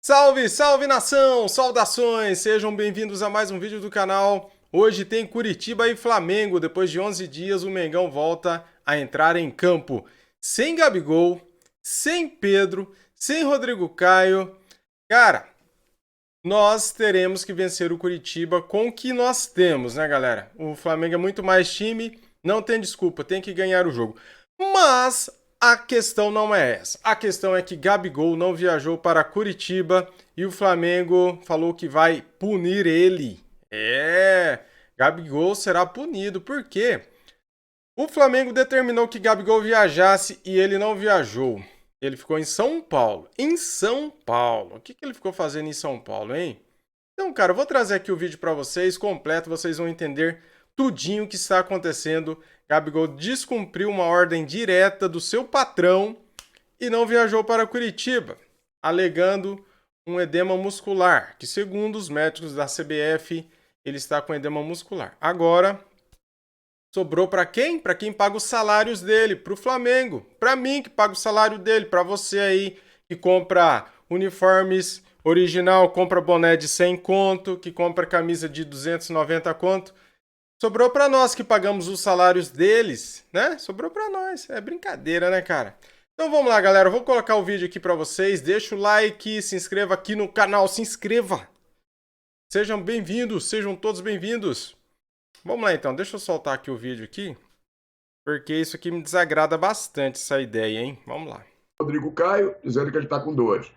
Salve, salve nação! Saudações! Sejam bem-vindos a mais um vídeo do canal. Hoje tem Curitiba e Flamengo. Depois de 11 dias, o Mengão volta a entrar em campo. Sem Gabigol, sem Pedro, sem Rodrigo Caio. Cara, nós teremos que vencer o Curitiba com o que nós temos, né, galera? O Flamengo é muito mais time, não tem desculpa, tem que ganhar o jogo. Mas a questão não é essa. A questão é que Gabigol não viajou para Curitiba e o Flamengo falou que vai punir ele. Gabigol será punido. Por quê? O Flamengo determinou que Gabigol viajasse e ele não viajou. Ele ficou em São Paulo. Em São Paulo. O que ele ficou fazendo em São Paulo, hein? Então, cara, eu vou trazer aqui o vídeo para vocês completo, vocês vão entender tudinho o que está acontecendo. Gabigol descumpriu uma ordem direta do seu patrão e não viajou para Curitiba, alegando um edema muscular, que segundo os médicos da CBF, ele está com edema muscular. Agora, sobrou para quem? Para quem paga os salários dele, para o Flamengo, para mim que paga o salário dele, para você aí que compra uniformes original, compra boné de 100 conto, que compra camisa de 290 conto. Sobrou para nós que pagamos os salários deles, né? Sobrou para nós. É brincadeira, né, cara? Então vamos lá, galera. Eu vou colocar o vídeo aqui para vocês. Deixa o like, se inscreva aqui no canal. Se inscreva. Sejam bem-vindos, sejam todos bem-vindos. Vamos lá, então. Deixa eu soltar aqui o vídeo aqui, porque isso aqui me desagrada bastante, essa ideia, hein? Vamos lá. Rodrigo Caio dizendo que ele está com dores.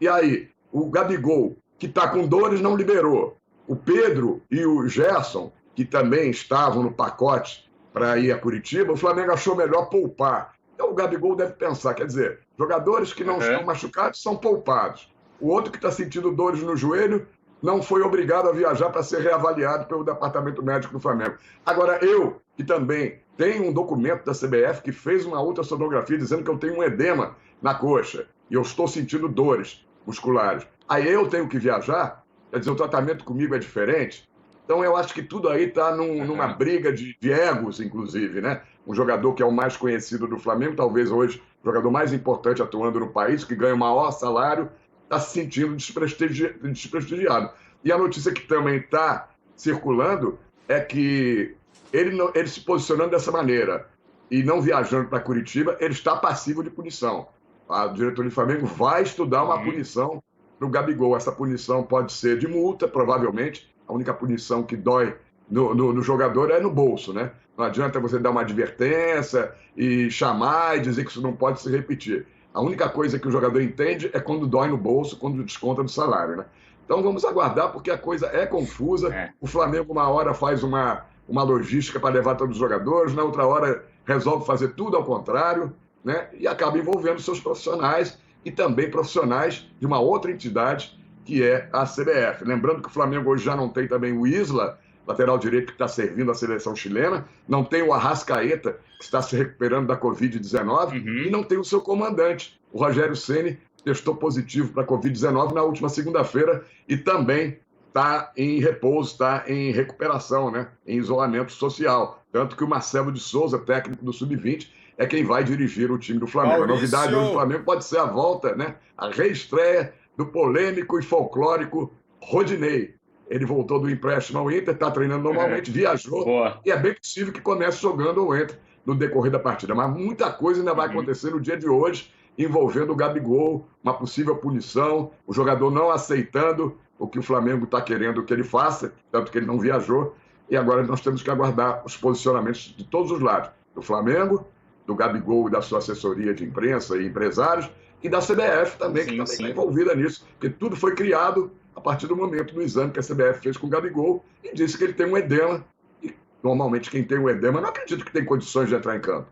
E aí, o Gabigol, que está com dores, não liberou. O Pedro e o Gerson, que também estavam no pacote para ir a Curitiba, o Flamengo achou melhor poupar. Então o Gabigol deve pensar, quer dizer, jogadores que não estão machucados são poupados. O outro que está sentindo dores no joelho não foi obrigado a viajar para ser reavaliado pelo Departamento Médico do Flamengo. Agora, eu, que também tenho um documento da CBF que fez uma ultrassonografia dizendo que eu tenho um edema na coxa e eu estou sentindo dores musculares. Aí eu tenho que viajar? Quer dizer, o tratamento comigo é diferente? Então eu acho que tudo aí está numa briga de egos, inclusive, né? Um jogador que é o mais conhecido do Flamengo, talvez hoje o jogador mais importante atuando no país, que ganha o maior salário, está se sentindo desprestigiado. E a notícia que também está circulando é que ele se posicionando dessa maneira e não viajando para Curitiba, ele está passivo de punição. A diretoria do Flamengo vai estudar uma punição para o Gabigol. Essa punição pode ser de multa, provavelmente. A única punição que dói no jogador é no bolso, né? Não adianta você dar uma advertência e chamar e dizer que isso não pode se repetir. A única coisa que o jogador entende é quando dói no bolso, quando desconta do salário, né? Então vamos aguardar, porque a coisa é confusa. O Flamengo, uma hora, faz uma logística para levar todos os jogadores, na outra hora resolve fazer tudo ao contrário, né? E acaba envolvendo seus profissionais e também profissionais de uma outra entidade, que é a CBF. Lembrando que o Flamengo hoje já não tem também o Isla, lateral direito que está servindo a seleção chilena, não tem o Arrascaeta, que está se recuperando da Covid-19, e não tem o seu comandante, o Rogério Ceni, testou positivo para a Covid-19 na última segunda-feira e também está em repouso, está em recuperação, né? Em isolamento social. Tanto que o Marcelo de Souza, técnico do Sub-20, é quem vai dirigir o time do Flamengo. Maurício. A novidade hoje do Flamengo pode ser a volta, né? A reestreia do polêmico e folclórico Rodinei. Ele voltou do empréstimo ao Inter, está treinando normalmente, viajou, e é bem possível que comece jogando ou entre no decorrer da partida. Mas muita coisa ainda vai acontecer no dia de hoje, envolvendo o Gabigol, uma possível punição, o jogador não aceitando o que o Flamengo está querendo que ele faça, tanto que ele não viajou, e agora nós temos que aguardar os posicionamentos de todos os lados, do Flamengo, do Gabigol e da sua assessoria de imprensa e empresários, e da CBF também, que também está envolvida nisso, porque tudo foi criado a partir do momento do exame que a CBF fez com o Gabigol e disse que ele tem um edema, e normalmente quem tem um edema não acredito que tem condições de entrar em campo.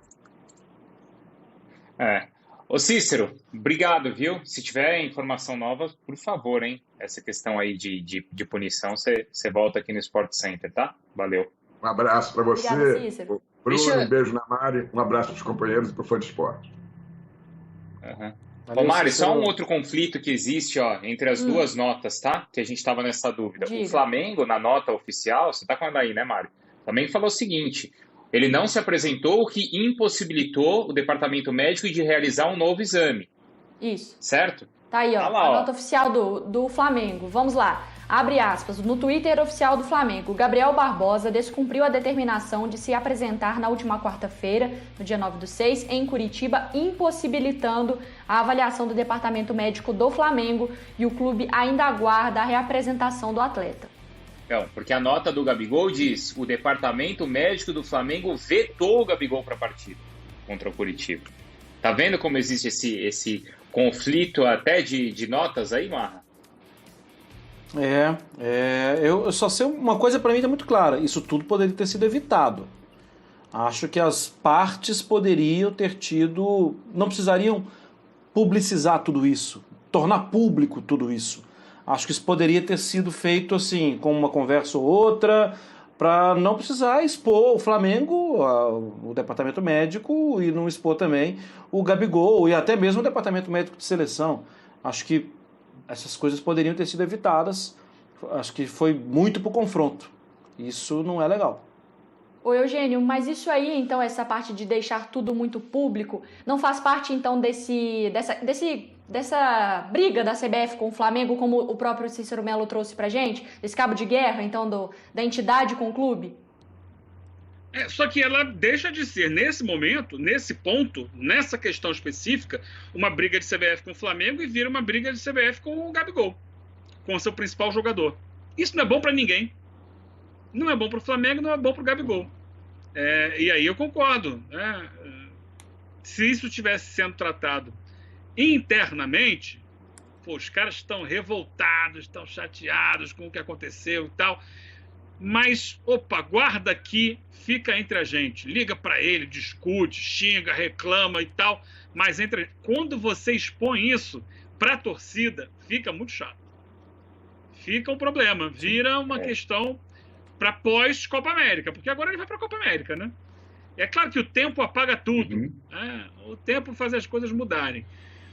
Ô Cícero, obrigado, viu? Se tiver informação nova, por favor, hein? Essa questão aí de punição, você volta aqui no Sport Center, tá? Valeu. Um abraço para você, Obrigada, Cícero. Bruno, um beijo na Mari, um abraço para os companheiros e para o fã de esporte. Ô Mário, só um outro conflito que existe, ó, entre as duas notas, tá? Que a gente estava nessa dúvida. Diga. O Flamengo, na nota oficial, você tá com ela aí, né, Mário? Também falou o seguinte: ele não se apresentou, o que impossibilitou o departamento médico de realizar um novo exame. Isso. Certo? Tá aí, ó, lá, a nota oficial do Flamengo. Vamos lá. Abre aspas. No Twitter oficial do Flamengo, Gabriel Barbosa descumpriu a determinação de se apresentar na última quarta-feira, no dia 9/6, em Curitiba, impossibilitando a avaliação do departamento médico do Flamengo, e o clube ainda aguarda a reapresentação do atleta. Não, porque a nota do Gabigol diz: o departamento médico do Flamengo vetou o Gabigol para a partida contra o Curitiba. Tá vendo como existe esse conflito até de notas aí, Marra? Eu só sei uma coisa para mim está muito clara: isso tudo poderia ter sido evitado. Acho que as partes poderiam ter tido, não precisariam publicizar tudo isso, tornar público tudo isso. Acho que isso poderia ter sido feito assim, com uma conversa ou outra, para não precisar expor o Flamengo, o departamento médico, e não expor também o Gabigol e até mesmo o departamento médico de seleção. Acho que essas coisas poderiam ter sido evitadas. Acho que foi muito pro confronto. Isso não é legal. Ô Eugênio, mas isso aí, então, essa parte de deixar tudo muito público, não faz parte, então, dessa briga da CBF com o Flamengo, como o próprio Cícero Melo trouxe pra gente? Desse cabo de guerra, então, da entidade com o clube? Só que ela deixa de ser, nesse momento, nesse ponto, nessa questão específica, uma briga de CBF com o Flamengo e vira uma briga de CBF com o Gabigol, com o seu principal jogador. Isso não é bom para ninguém. Não é bom para o Flamengo, não é bom para o Gabigol. E aí eu concordo. Se isso tivesse sendo tratado internamente, os caras estão revoltados, estão chateados com o que aconteceu e tal. Mas, guarda aqui, fica entre a gente. Liga para ele, discute, xinga, reclama e tal. Mas quando você expõe isso para a torcida, fica muito chato. Fica um problema. Vira uma questão para pós-Copa América. Porque agora ele vai para a Copa América, né? É claro que o tempo apaga tudo. Uhum. O tempo faz as coisas mudarem.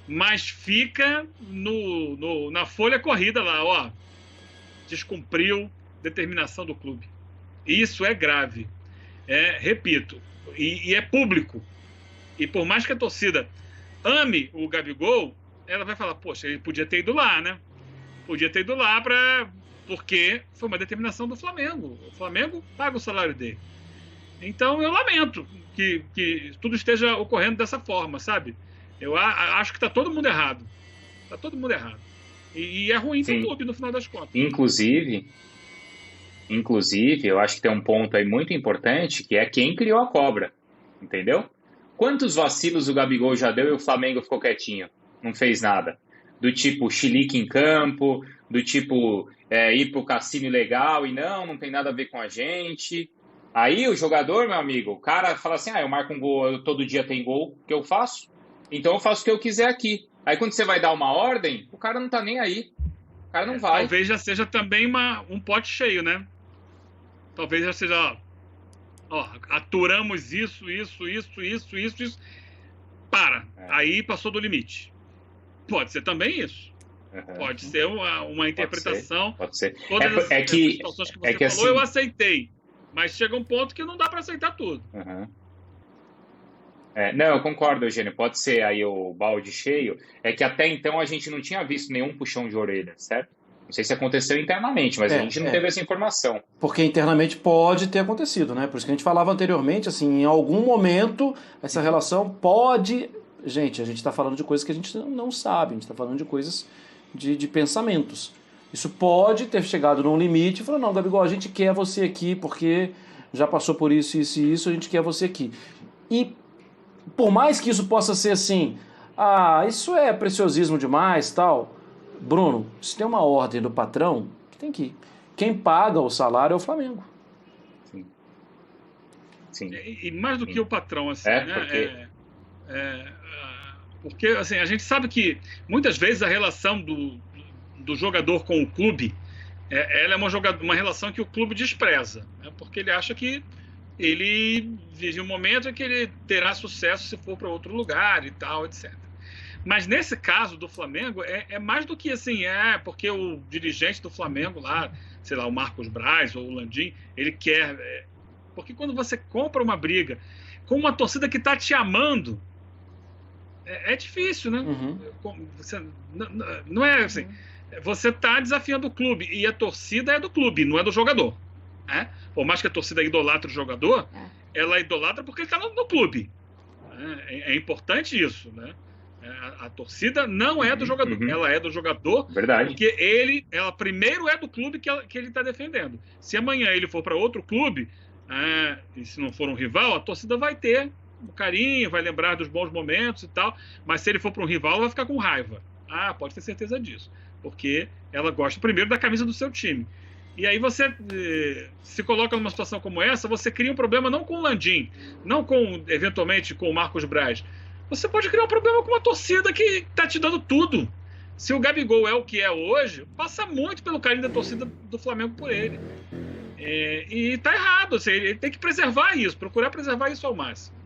Mas fica na folha corrida lá, ó. Descumpriu determinação do clube. Isso é grave. Repito, e é público. E por mais que a torcida ame o Gabigol, ela vai falar, poxa, ele podia ter ido lá, né? Podia ter ido lá porque foi uma determinação do Flamengo. O Flamengo paga o salário dele. Então eu lamento que tudo esteja ocorrendo dessa forma, sabe? Eu acho que está todo mundo errado. Está todo mundo errado. E é ruim para o clube, no final das contas. Inclusive, eu acho que tem um ponto aí muito importante, que é quem criou a cobra, entendeu? Quantos vacilos o Gabigol já deu e o Flamengo ficou quietinho? Não fez nada. Do tipo chilique em campo, do tipo ir pro cassino ilegal e não tem nada a ver com a gente. Aí o jogador, meu amigo, o cara fala assim, eu marco um gol, todo dia tem gol que eu faço, então eu faço o que eu quiser aqui. Aí quando você vai dar uma ordem, o cara não tá nem aí. O cara não vai. Talvez já seja também um pote cheio, né? Talvez já seja, aturamos isso. Aí passou do limite. Pode ser também isso. Uhum. Pode ser uma interpretação. Pode ser. Todas essas situações que você falou, assim, eu aceitei. Mas chega um ponto que não dá para aceitar tudo. Uhum. Não, eu concordo, Eugênio. Pode ser aí o balde cheio. É que até então a gente não tinha visto nenhum puxão de orelha, certo? Não sei se aconteceu internamente, mas a gente não teve essa informação. Porque internamente pode ter acontecido, né? Por isso que a gente falava anteriormente, assim, em algum momento essa relação pode... Gente, a gente está falando de coisas que a gente não sabe, a gente está falando de coisas de pensamentos. Isso pode ter chegado num limite e falou, não, Gabigol, a gente quer você aqui porque já passou por isso, isso e isso, a gente quer você aqui. E por mais que isso possa ser assim, isso é preciosismo demais, tal... Bruno, se tem uma ordem do patrão, tem que ir. Quem paga o salário é o Flamengo. Sim. E mais do que o patrão, assim, né? Porque assim, a gente sabe que muitas vezes a relação do jogador com o clube, ela é uma relação que o clube despreza, né? Porque ele acha que ele vive um momento em que ele terá sucesso se for para outro lugar e tal, etc. Mas nesse caso do Flamengo, é mais do que assim, porque o dirigente do Flamengo lá, sei lá, o Marcos Braz ou o Landim, ele quer... porque quando você compra uma briga com uma torcida que está te amando, É difícil, né? Uhum. Você, não é assim. Você está desafiando o clube e a torcida é do clube, não é do jogador. Né? Por mais que a torcida idolatre o jogador, ela idolatra porque ele está no clube. É importante isso, né? A torcida não é do jogador, ela é do jogador. Verdade. Porque ela primeiro é do clube que ele está defendendo. Se amanhã ele for para outro clube, e se não for um rival, a torcida vai ter um carinho, vai lembrar dos bons momentos e tal, mas se ele for para um rival, ela vai ficar com raiva. Pode ter certeza disso, porque ela gosta primeiro da camisa do seu time. E aí você se coloca numa situação como essa, você cria um problema não com o Landim, não eventualmente com o Marcos Braz. Você pode criar um problema com uma torcida que está te dando tudo. Se o Gabigol é o que é hoje, passa muito pelo carinho da torcida do Flamengo por ele. E tá errado, assim, ele tem que preservar isso, procurar preservar isso ao máximo.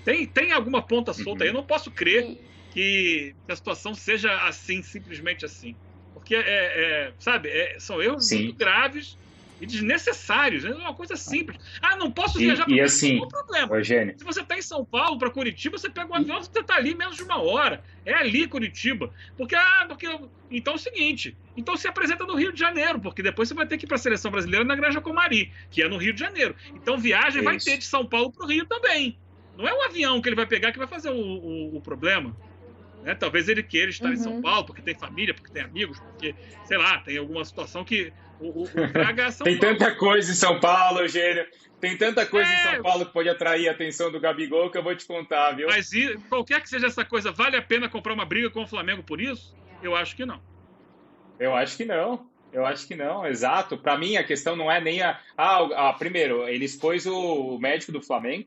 Tem alguma ponta solta aí, eu não posso crer que a situação seja assim, simplesmente assim. Porque, são erros muito graves e desnecessários. É uma coisa simples. Não posso viajar para assim, não tem problema. Eugênio. Se você está em São Paulo, para Curitiba, você pega um avião, você está ali menos de uma hora. É ali Curitiba. Porque então é o seguinte, então se apresenta no Rio de Janeiro, porque depois você vai ter que ir para a Seleção Brasileira na Granja Comari, que é no Rio de Janeiro. Então viagem vai ter de São Paulo para o Rio também. Não é um avião que ele vai pegar que vai fazer o problema. Talvez ele queira estar em São Paulo, porque tem família, porque tem amigos, porque, sei lá, tem alguma situação que o traga é São Paulo. Tem tanta coisa em São Paulo, Eugênio. Tem tanta coisa em São Paulo que pode atrair a atenção do Gabigol que eu vou te contar, viu? Mas qualquer que seja essa coisa, vale a pena comprar uma briga com o Flamengo por isso? Eu acho que não. Eu acho que não, exato. Para mim, a questão não é nem primeiro, ele expôs o médico do Flamengo,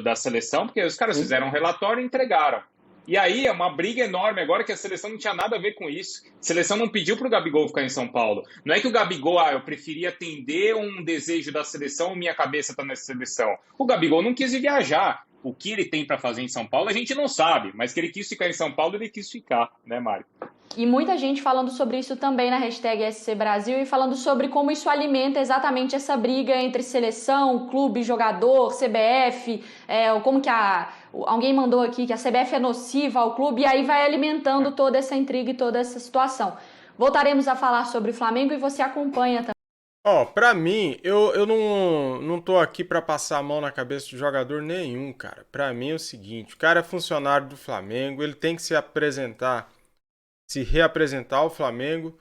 da seleção, porque os caras fizeram um relatório e entregaram. E aí é uma briga enorme agora que a seleção não tinha nada a ver com isso. A seleção não pediu para o Gabigol ficar em São Paulo. Não é que o Gabigol, eu preferia atender um desejo da seleção, minha cabeça está nessa seleção. O Gabigol não quis viajar. O que ele tem para fazer em São Paulo a gente não sabe, mas que ele quis ficar em São Paulo, ele quis ficar, né, Mário? E muita gente falando sobre isso também na hashtag SC Brasil e falando sobre como isso alimenta exatamente essa briga entre seleção, clube, jogador, CBF, como que alguém mandou aqui que a CBF é nociva ao clube, e aí vai alimentando toda essa intriga e toda essa situação. Voltaremos a falar sobre o Flamengo e você acompanha também. Pra mim, eu não tô aqui pra passar a mão na cabeça de jogador nenhum, cara. Pra mim é o seguinte, o cara é funcionário do Flamengo, ele tem que se reapresentar ao Flamengo,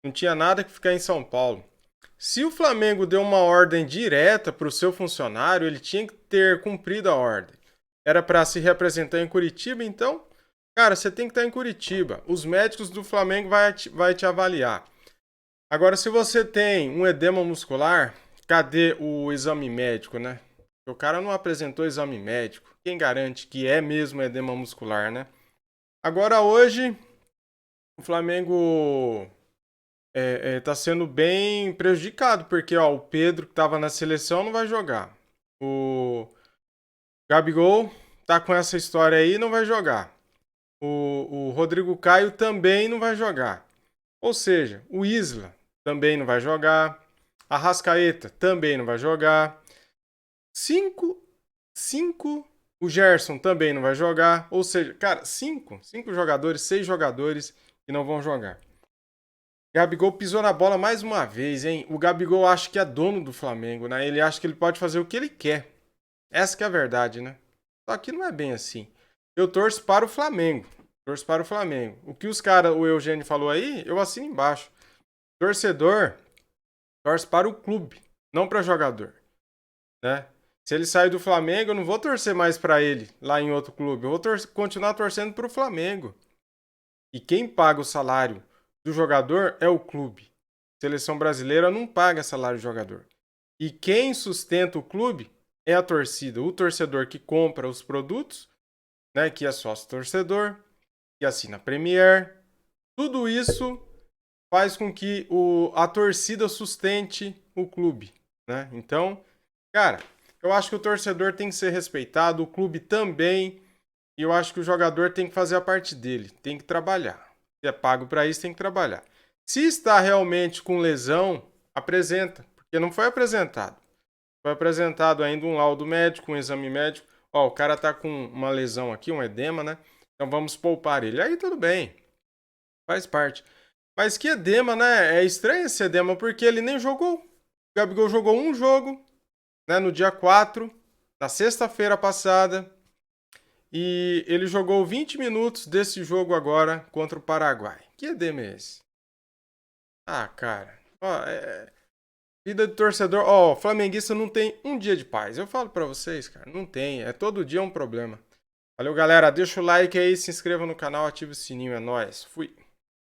não tinha nada que ficar em São Paulo. Se o Flamengo deu uma ordem direta pro seu funcionário, ele tinha que ter cumprido a ordem. Era pra se reapresentar em Curitiba, então, cara, você tem que estar em Curitiba. Os médicos do Flamengo vai te avaliar. Agora, se você tem um edema muscular, cadê o exame médico, né? O cara não apresentou exame médico. Quem garante que é mesmo edema muscular, né? Agora, hoje, o Flamengo tá sendo bem prejudicado, porque o Pedro, que estava na seleção, não vai jogar. O Gabigol tá com essa história aí, não vai jogar. O Rodrigo Caio também não vai jogar. Ou seja, o Isla também não vai jogar. A Arrascaeta também não vai jogar. 5, o Gerson também não vai jogar. Ou seja, cara, 5 jogadores, 6 jogadores que não vão jogar. Gabigol pisou na bola mais uma vez, hein? O Gabigol acha que é dono do Flamengo, né? Ele acha que ele pode fazer o que ele quer. Essa que é a verdade, né? Só que não é bem assim. Eu torço para o Flamengo. O que o Eugênio falou aí, eu assino embaixo. Torcedor torce para o clube, não para jogador, né? Se ele sair do Flamengo, eu não vou torcer mais para ele lá em outro clube. Eu vou continuar torcendo para o Flamengo. E quem paga o salário do jogador é o clube. A seleção brasileira não paga salário do jogador. E quem sustenta o clube é a torcida. O torcedor que compra os produtos, né, que é sócio torcedor, que assina a Premier. Tudo isso faz com que a torcida sustente o clube, né? Então, cara, eu acho que o torcedor tem que ser respeitado, o clube também, e eu acho que o jogador tem que fazer a parte dele, tem que trabalhar. Se é pago para isso, tem que trabalhar. Se está realmente com lesão, apresenta, porque não foi apresentado. Foi apresentado ainda um laudo médico, um exame médico. O cara tá com uma lesão aqui, um edema, né? Então vamos poupar ele. Aí tudo bem. Faz parte. Mas que edema, né? É estranho esse edema, porque ele nem jogou. O Gabigol jogou um jogo, né, no dia 4, na sexta-feira passada. E ele jogou 20 minutos desse jogo agora contra o Paraguai. Que edema é esse? Ah, cara. Ó, vida de torcedor. Ó, flamenguista não tem um dia de paz. Eu falo pra vocês, cara. Não tem. É todo dia um problema. Valeu, galera. Deixa o like aí, se inscreva no canal, ative o sininho. É nóis. Fui.